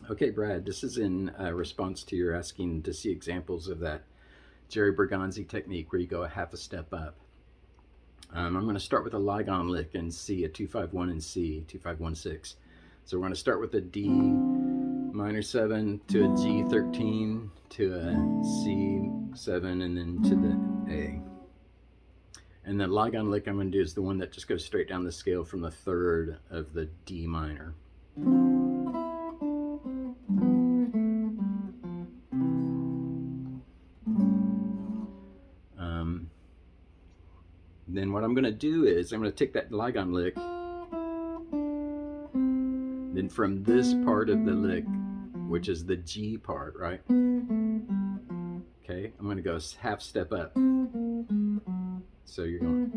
Okay, Brad, this is in response to your asking to see examples of that Jerry Bergonzi technique where you go a half a step up. I'm going to start with a Ligon lick in C, a 2-5-1 in C, 2-5-1-6. So we're going to start with a D minor 7 to a G13 to a C7 and then to the A. And the Ligon lick I'm going to do is the one that just goes straight down the scale from the third of the D minor. Then what I'm going to do is I'm going to take that Ligon lick, then from this part of the lick, which is the G part, right? Okay, I'm going to go half step up. So you're going,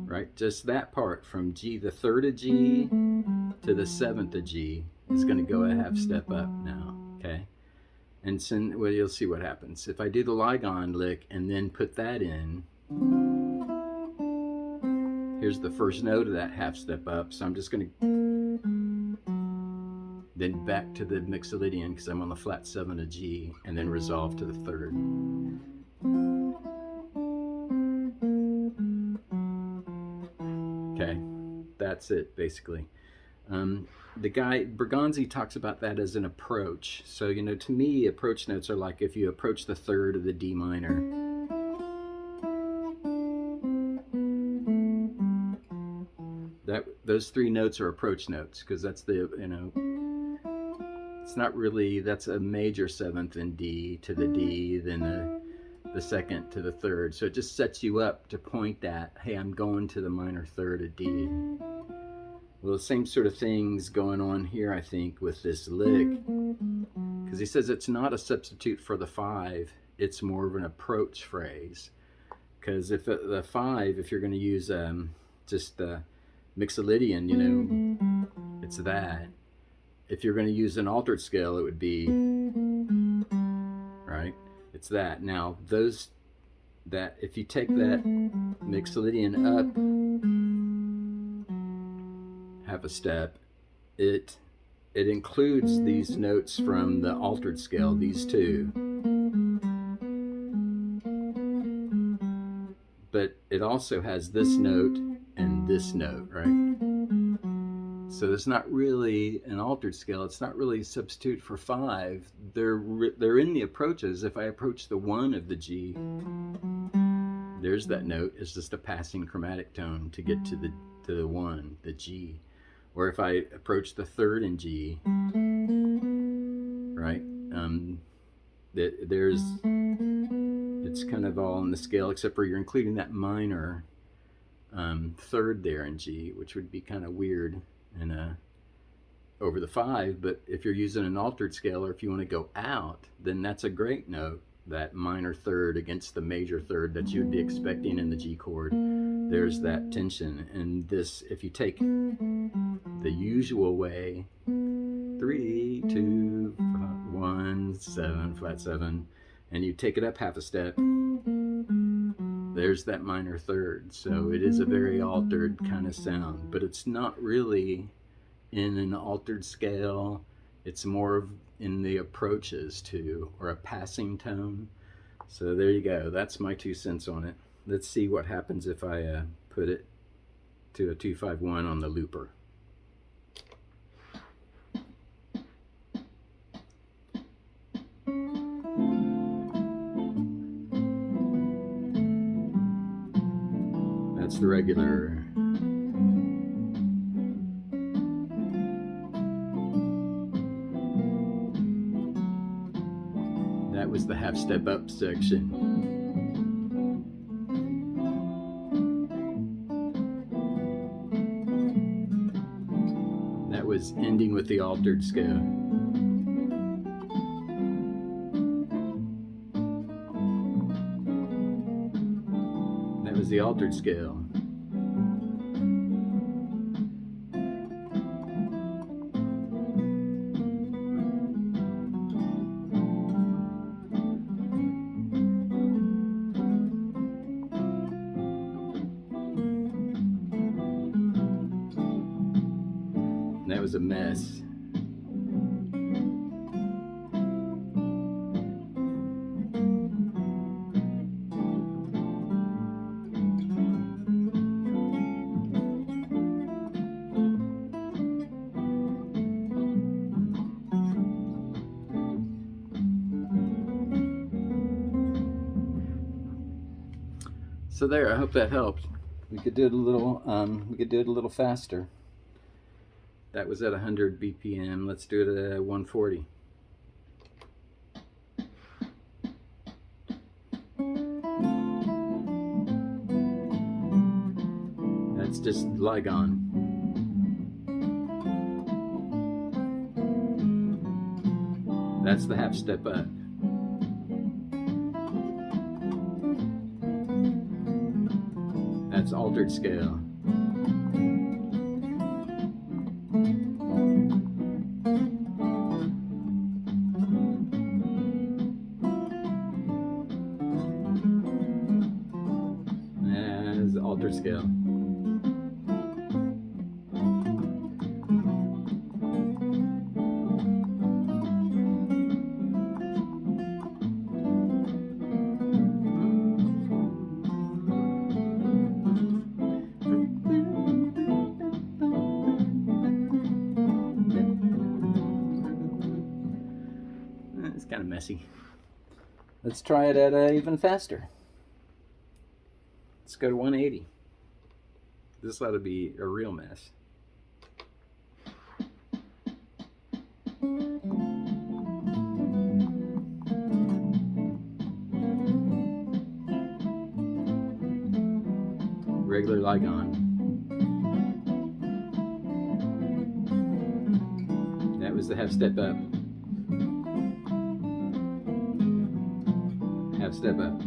right? Just that part from G, the third of G to the seventh of G is going to go a half step up now, okay? And so, well, you'll see what happens. If I do the Ligon lick and then put that in, here's the first note of that half step up. So I'm just going to then back to the Mixolydian because I'm on the flat 7 of G and then resolve to the third. Okay, that's it basically. The guy Bergonzi talks about that as an approach. So, you know, to me, approach notes are like if you approach the third of the D minor. Those three notes are approach notes because that's the, you know, it's not really, that's a major seventh in D to the D, then the second to the third. So it just sets you up to point at, hey, I'm going to the minor third of D. Well, the same sort of things going on here, I think, with this lick, because he says it's not a substitute for the 5, it's more of an approach phrase. Because if the 5, if you're going to use just the Mixolydian, you know, it's that. If you're going to use an altered scale, it would be, right? It's that. Now, that if you take that Mixolydian up half a step, it includes these notes from the altered scale, these two, but it also has this note and this note, right? So it's not really an altered scale. It's not really a substitute for 5. They're in the approaches. If I approach the 1 of the G, there's that note. It's just a passing chromatic tone to get to the 1, the G. Or if I approach the third in G, right? It's kind of all on the scale, except for you're including that minor third there in G, which would be kind of weird and over the 5. But if you're using an altered scale, or if you want to go out, then that's a great note. That minor third against the major third that you'd be expecting in the G chord. There's that tension. And this, if you take the usual way, 3, 2, 1, 7, flat 7, and you take it up half a step, there's that minor third. So it is a very altered kind of sound, but it's not really in an altered scale. It's more of in the approaches to, or a passing tone. So there you go. That's my 2 cents on it. Let's see what happens if I put it to a 2-5-1 on the looper. That's the regular. That was the half step up section. That was ending with the altered scale. That was the altered scale. was a mess. So there, I hope that helped. We could do it a little faster. That was at 100 BPM. Let's do it at 140. That's just Ligon. That's the half step up. That's altered scale. That's altered scale. It's kind of messy. Let's try it at even faster. Let's go to 180. This ought to be a real mess. Regular Ligon. That was the half step up. Half step up.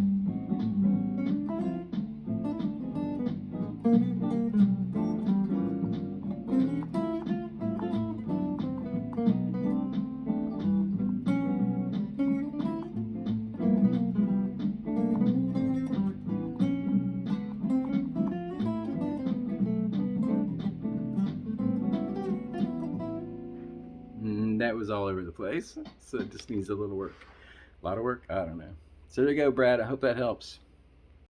That was all over the place, so it just needs a little work. A lot of work? I don't know. So there you go, Brad. I hope that helps.